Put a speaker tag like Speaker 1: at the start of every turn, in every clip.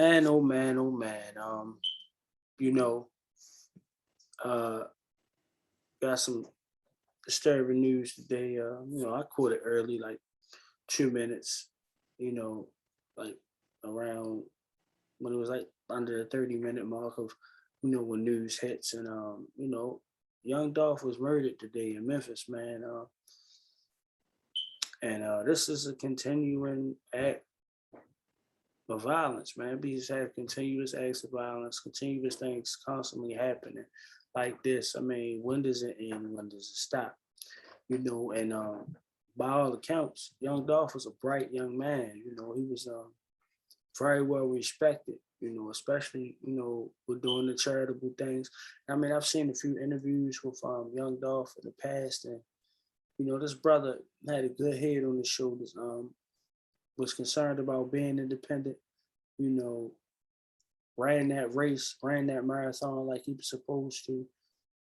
Speaker 1: Man, oh man, oh man. You know, uh, got some disturbing news today. I caught it early, like 2 minutes. You know, like around when it was like under the 30-minute mark of, when news hits, and Young Dolph was murdered today in Memphis, man. And this is a continuing act of violence, man. We just have continuous acts of violence, continuous things constantly happening like this. I mean, when does it end? When does it stop? And by all accounts, Young Dolph was a bright young man. He was very well respected. Especially with doing the charitable things. I mean, I've seen a few interviews with Young Dolph in the past, and this brother had a good head on his shoulders. Was concerned about being independent, you know, ran that race, ran that marathon like he was supposed to,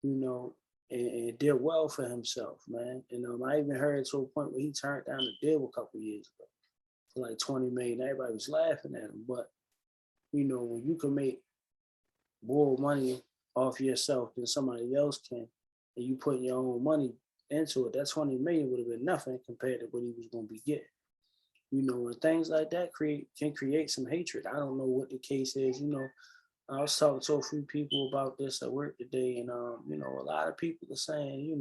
Speaker 1: you know, and did well for himself, man. And I even heard to a point where he turned down a deal a couple years ago for like 20 million. Everybody was laughing at him. But, when you can make more money off yourself than somebody else can, and you put your own money into it, that 20 million would have been nothing compared to what he was going to be getting. And things like that can create some hatred. I don't know what the case is. I was talking to a few people about this at work today, and a lot of people are saying,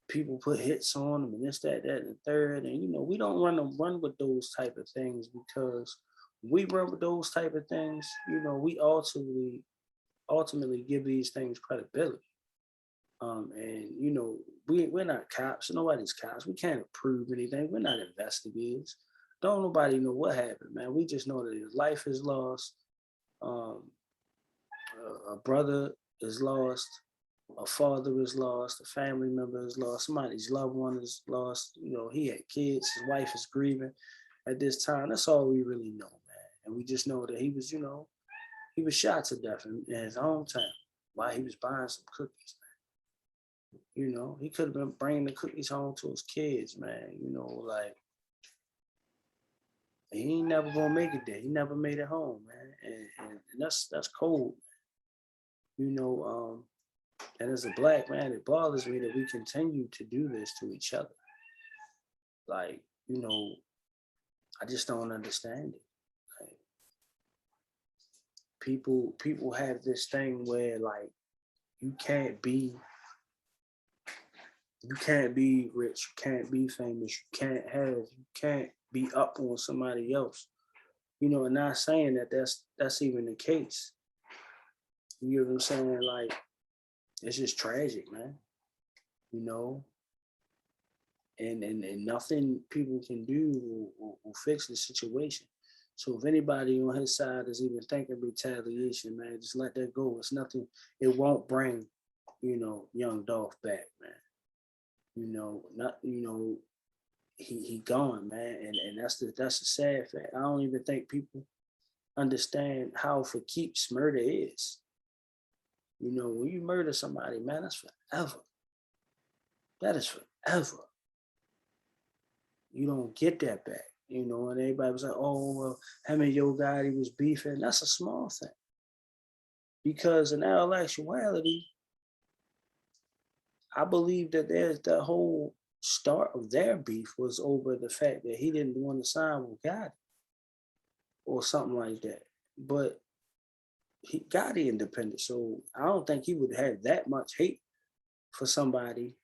Speaker 1: people put hits on them and this, that, and the third, and we don't run with those type of things because we run with those type of things. We ultimately give these things credibility. And we're not cops. Nobody's cops. We can't prove anything. We're not investigators. Don't nobody know what happened, man. We just know that his life is lost. Um, a brother is lost. A father is lost. A family member is lost. Somebody's loved one is lost. He had kids. His wife is grieving at this time. That's all we really know, man. And we just know that he was shot to death in his hometown while he was buying some cookies. He could have been bringing the cookies home to his kids, man. Like he ain't never gonna make it there. He never made it home, man, and that's cold. You know, and as a black man, it bothers me that we continue to do this to each other. Like, I just don't understand it. Like, people have this thing where like you can't be rich, you can't be famous, you can't be up on somebody else. And not saying that that's even the case. You know what I'm saying? Like, it's just tragic, man. You know, and nothing people can do will fix the situation. So if anybody on his side is even thinking retaliation, man, just let that go. It's nothing. It won't bring, young Dolph back, man. Not he gone, man, and that's the sad fact. I don't even think people understand how for keeps murder is. When you murder somebody, man, that's forever. That is forever. You don't get that back. And everybody was like, oh, well, him and Yo Gotti was beefing. That's a small thing. Because in our actuality, I believe that there's the whole start of their beef was over the fact that he didn't want to sign with Gotti or something like that. But he got independent, so I don't think he would have that much hate for somebody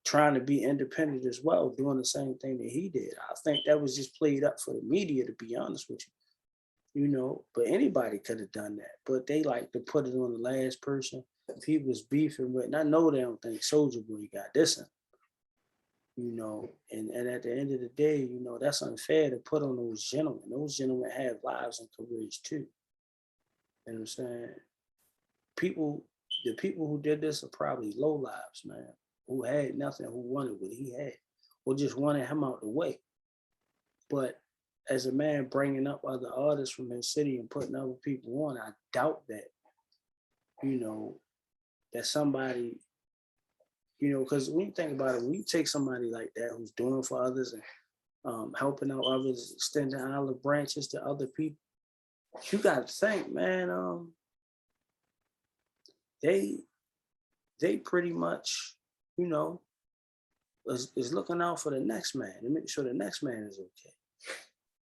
Speaker 1: trying to be independent as well, doing the same thing that he did. I think that was just played up for the media, to be honest with you. But anybody could have done that. But they like to put it on the last person. If he was beefing with, and I know they don't think Soldier Boy got this in, and at the end of the day, that's unfair to put on those gentlemen. Those gentlemen have lives and careers too. You know what I'm saying? The people who did this are probably low lives, man, who had nothing, who wanted what he had, or just wanted him out the way. But as a man bringing up other artists from his city and putting other people on, I doubt that, that somebody, because when you think about it, when you take somebody like that who's doing for others and helping out others, extending olive branches to other people, you got to think, man. They they pretty much, you know, is looking out for the next man and make sure the next man is okay.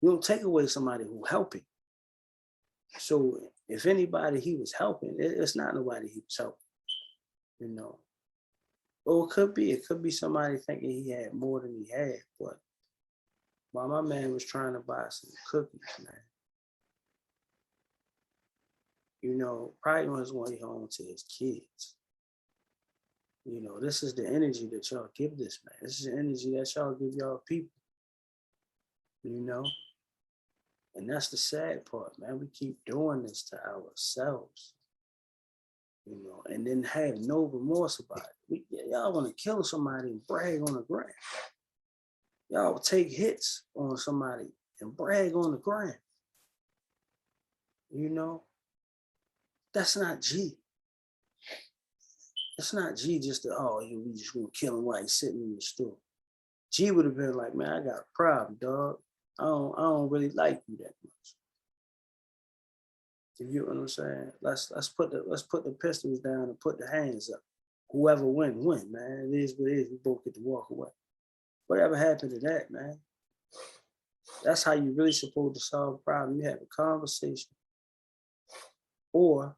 Speaker 1: You don't take away somebody who helping. So if anybody he was helping, it's not nobody he was helping, you know. Or it could be somebody thinking he had more than he had. But while my man was trying to buy some cookies, man, probably on his way home to his kids. This is the energy that y'all give this man. This is the energy that y'all give y'all people, you know? And that's the sad part, man. We keep doing this to ourselves, and then have no remorse about it. Y'all want to kill somebody and brag on the gram. Y'all take hits on somebody and brag on the gram. That's not G. It's not G just to, we just gonna kill him while he's sitting in the store. G would have been like, man, I got a problem, dog. I don't really like you that much. You get what I'm saying? Let's put the pistols down and put the hands up. Whoever win, man. It is what it is. We both get to walk away. Whatever happened to that, man? That's how you really supposed to solve a problem. You have a conversation. Or,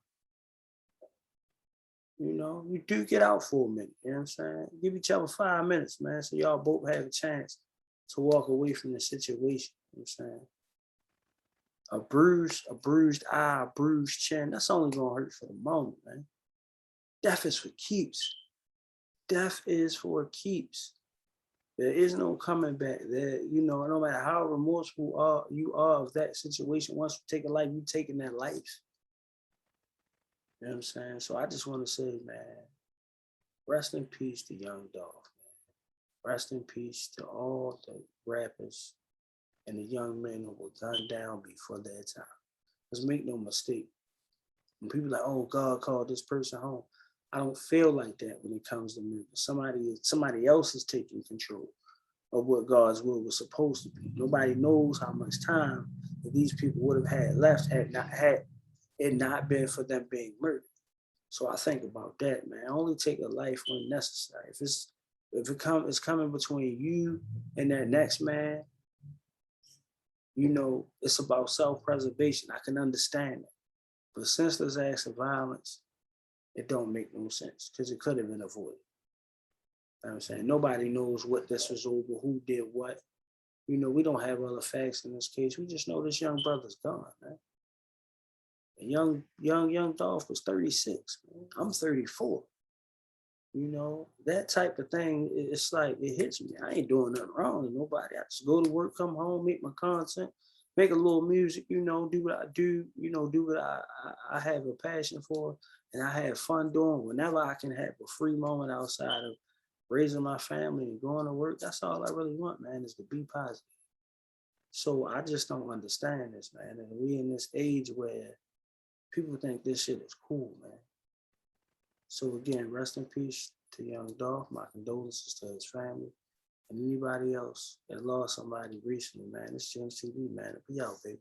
Speaker 1: you do get out for a minute. You know what I'm saying? Give each other 5 minutes, man, so y'all both have a chance to walk away from the situation. You know what I'm saying? A bruised eye, a bruised chin, that's only gonna hurt for the moment, man. Death is for keeps. Death is for keeps. There is no coming back. There, no matter how remorseful you are of that situation, once you take a life, you taking that life. You know what I'm saying? So I just want to say, man, rest in peace to Young Dolph, man. Rest in peace to all the rappers and the young men who were gunned down before their time. Let's make no mistake. When people are like, oh, God called this person home, I don't feel like that when it comes to music. Somebody else is taking control of what God's will was supposed to be. Nobody knows how much time that these people would have had left had it not been for them being murdered. So I think about that, man. Only take a life when necessary. It's coming between you and that next man, it's about self-preservation. I can understand that. But senseless acts of violence, it don't make no sense because it could have been avoided. You know what I'm saying? Nobody knows what this was over, who did what. We don't have other facts in this case. We just know this young brother's gone, man. And young Dolph was 36, man. I'm 34. That type of thing, it's like, it hits me. I ain't doing nothing wrong to nobody. I just go to work, come home, make my content, make a little music, do what I do, do what I have a passion for, and I have fun doing whenever I can have a free moment outside of raising my family and going to work. That's all I really want, man, is to be positive. So I just don't understand this, man. And we in this age where people think this shit is cool, man. So again, rest in peace to Young Dolph. My condolences to his family and anybody else that lost somebody recently, man. It's James TV, man. Be out, baby.